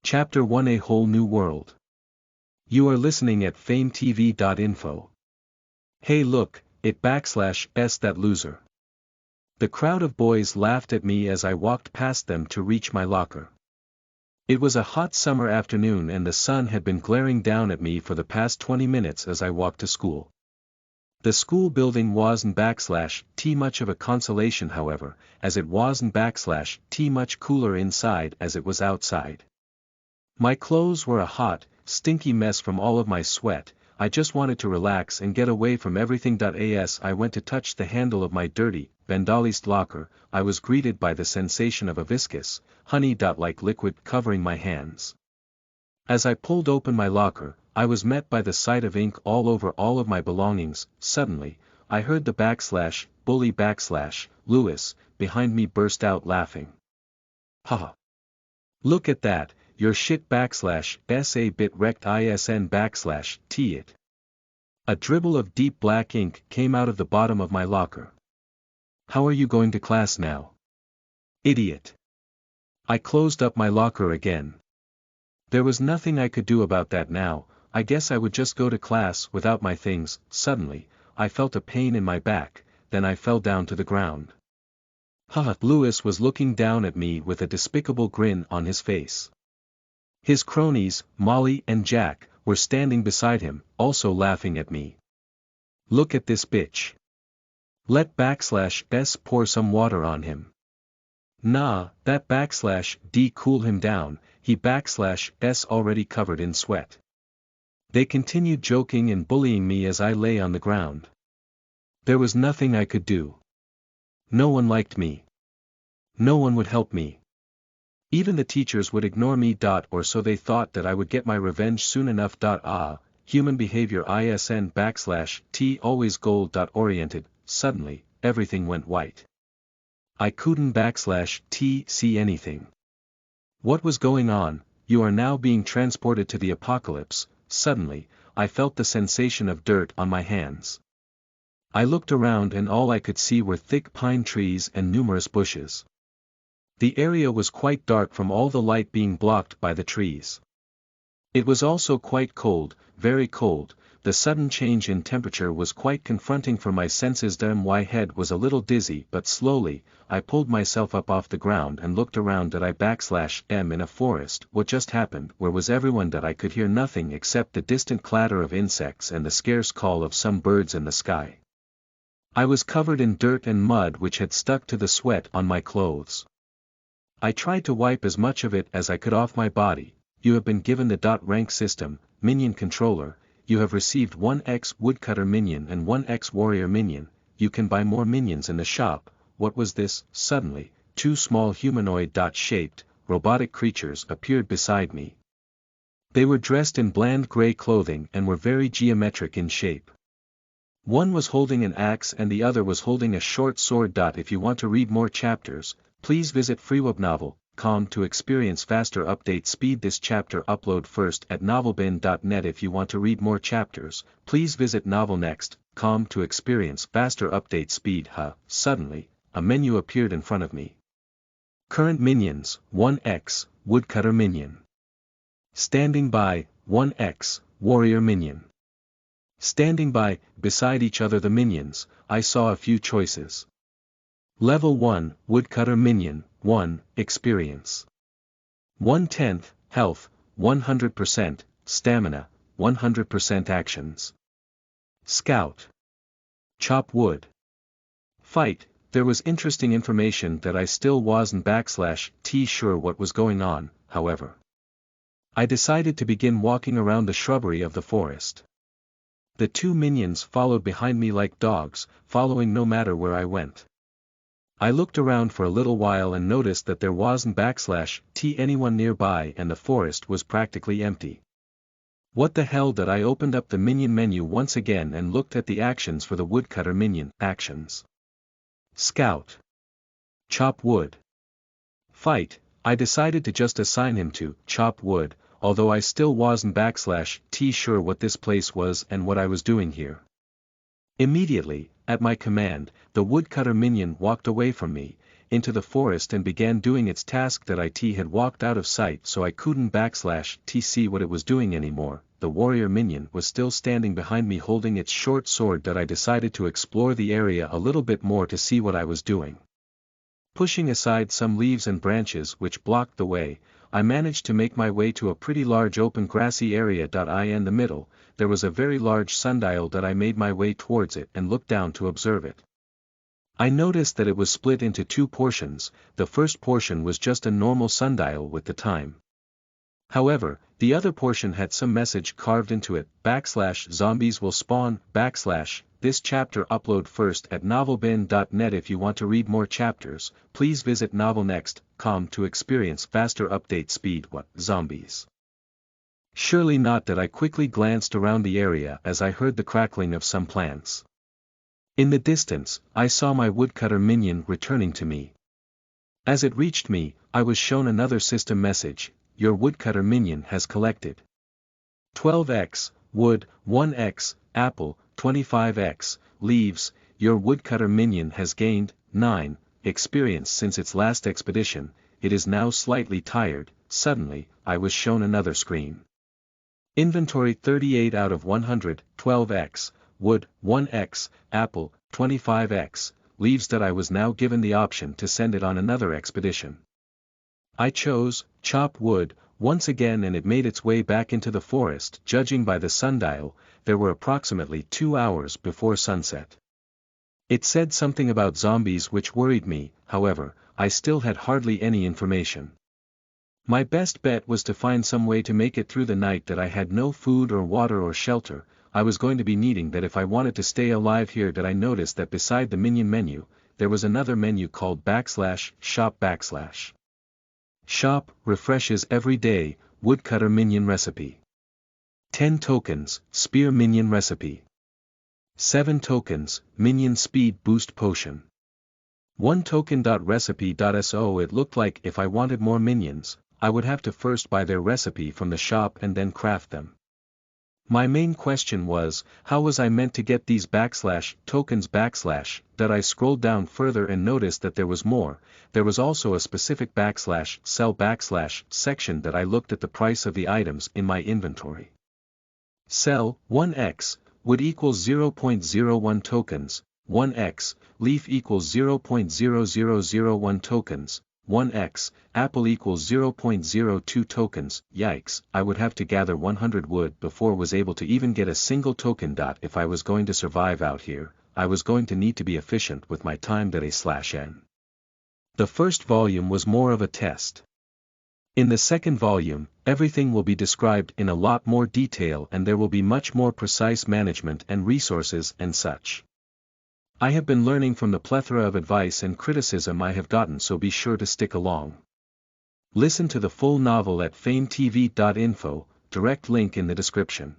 Chapter 1: A Whole New World. You are listening at famvetv.info. Hey look, it /s that loser. The crowd of boys laughed at me as I walked past them to reach my locker. It was a hot summer afternoon and the sun had been glaring down at me for the past 20 minutes as I walked to school. The school building wasn't /t much of a consolation, however, as it wasn't /t much cooler inside as it was outside. My clothes were a hot, stinky mess from all of my sweat. I just wanted to relax and get away from everything. As I went to touch the handle of my dirty, vandalized locker, I was greeted by the sensation of a viscous, honey-like liquid covering my hands. As I pulled open my locker, I was met by the sight of ink all over all of my belongings. Suddenly, I heard the bully Lewis, behind me burst out laughing. Haha. Look at that, your shit /sa bit wrecked isn /t it. A dribble of deep black ink came out of the bottom of my locker. How are you going to class now? Idiot. I closed up my locker again. There was nothing I could do about that now. I guess I would just go to class without my things. Suddenly, I felt a pain in my back, then I fell down to the ground. Haha. Lewis was looking down at me with a despicable grin on his face. His cronies, Molly and Jack, were standing beside him, also laughing at me. Look at this bitch. Let /s pour some water on him. Nah, that /d cool him down, he /s already covered in sweat. They continued joking and bullying me as I lay on the ground. There was nothing I could do. No one liked me. No one would help me. Even the teachers would ignore me. Or so they thought that I would get my revenge soon enough. Human behavior isn /t always goal-oriented. Suddenly, everything went white. I couldn't /t see anything. What was going on? You are now being transported to the apocalypse. Suddenly, I felt the sensation of dirt on my hands. I looked around and all I could see were thick pine trees and numerous bushes. The area was quite dark from all the light being blocked by the trees. It was also quite cold, very cold. The sudden change in temperature was quite confronting for my senses. My head was a little dizzy, but slowly, I pulled myself up off the ground and looked around. I'm in a forest. What just happened? Where was everyone? I could hear nothing except the distant clatter of insects and the scarce call of some birds in the sky. I was covered in dirt and mud which had stuck to the sweat on my clothes. I tried to wipe as much of it as I could off my body. You have been given the .rank system, Minion controller. You have received 1x woodcutter minion and 1x warrior minion. You can buy more minions in the shop. What was this? Suddenly, two small humanoid-shaped, robotic creatures appeared beside me. They were dressed in bland gray clothing and were very geometric in shape. One was holding an axe and the other was holding a short sword. If you want to read more chapters, please visit freewebnovel.com to experience faster update speed. This chapter upload first at novelbin.net. If you want to read more chapters, please visit novelnext.com to experience faster update speed. Suddenly, a menu appeared in front of me. Current minions, 1x, woodcutter minion. Standing by, 1x, warrior minion. Standing by, beside each other the minions, I saw a few choices. Level 1, woodcutter minion, 1, experience. 1/10, health, 100%, stamina, 100% actions. Scout. Chop wood. Fight. There was interesting information that I still wasn't /t sure what was going on, however. I decided to begin walking around the shrubbery of the forest. The two minions followed behind me like dogs, following no matter where I went. I looked around for a little while and noticed that there wasn't /t anyone nearby and the forest was practically empty. What the hell? I opened up the minion menu once again and looked at the actions for the woodcutter minion. Actions. Scout. Chop wood. Fight. I decided to just assign him to chop wood, although I still wasn't /t sure what this place was and what I was doing here. Immediately, at my command, the woodcutter minion walked away from me, into the forest and began doing its task. That it had walked out of sight, so I couldn't /t see what it was doing anymore. The warrior minion was still standing behind me holding its short sword. That I decided to explore the area a little bit more to see what I was doing. Pushing aside some leaves and branches which blocked the way, I managed to make my way to a pretty large open grassy area. In the middle, there was a very large sundial. I made my way towards it and looked down to observe it. I noticed that it was split into two portions. The first portion was just a normal sundial with the time. However, the other portion had some message carved into it. /zombies will spawn, / this chapter upload first at novelbin.net. If you want to read more chapters, please visit novelnext.com to experience faster update speed. What, zombies? Surely not. That I quickly glanced around the area as I heard the crackling of some plants. In the distance, I saw my woodcutter minion returning to me. As it reached me, I was shown another system message. Your woodcutter minion has collected 12x wood, 1x apple, 25x leaves. Your woodcutter minion has gained 9 experience since its last expedition. It is now slightly tired. Suddenly, I was shown another screen. Inventory 38 out of 100, 12x wood, 1x apple, 25x leaves. That I was now given the option to send it on another expedition. I chose chop wood once again, and it made its way back into the forest. Judging by the sundial, there were approximately 2 hours before sunset. It said something about zombies which worried me. However, I still had hardly any information. My best bet was to find some way to make it through the night. That I had no food or water or shelter. I was going to be needing that if I wanted to stay alive here. That I noticed that beside the minion menu, there was another menu called /shop /. Shop refreshes every day. Woodcutter minion recipe. 10 tokens, spear minion recipe. 7 tokens, minion speed boost potion. 1 token. Recipe.so. It looked like if I wanted more minions, I would have to first buy their recipe from the shop and then craft them. My main question was, how was I meant to get these /tokens /. That I scrolled down further and noticed that there was more. There was also a specific /sell section. That I looked at the price of the items in my inventory. Sell, 1x, wood equals 0.01 tokens, 1x, leaf equals 0.0001 tokens, 1x, apple equals 0.02 tokens. Yikes, I would have to gather 100 wood before was able to even get a single token. If I was going to survive out here, I was going to need to be efficient with my time. /n. The first volume was more of a test. In the second volume, everything will be described in a lot more detail and there will be much more precise management and resources and such. I have been learning from the plethora of advice and criticism I have gotten, so be sure to stick along. Listen to the full novel at famvetv.info, direct link in the description.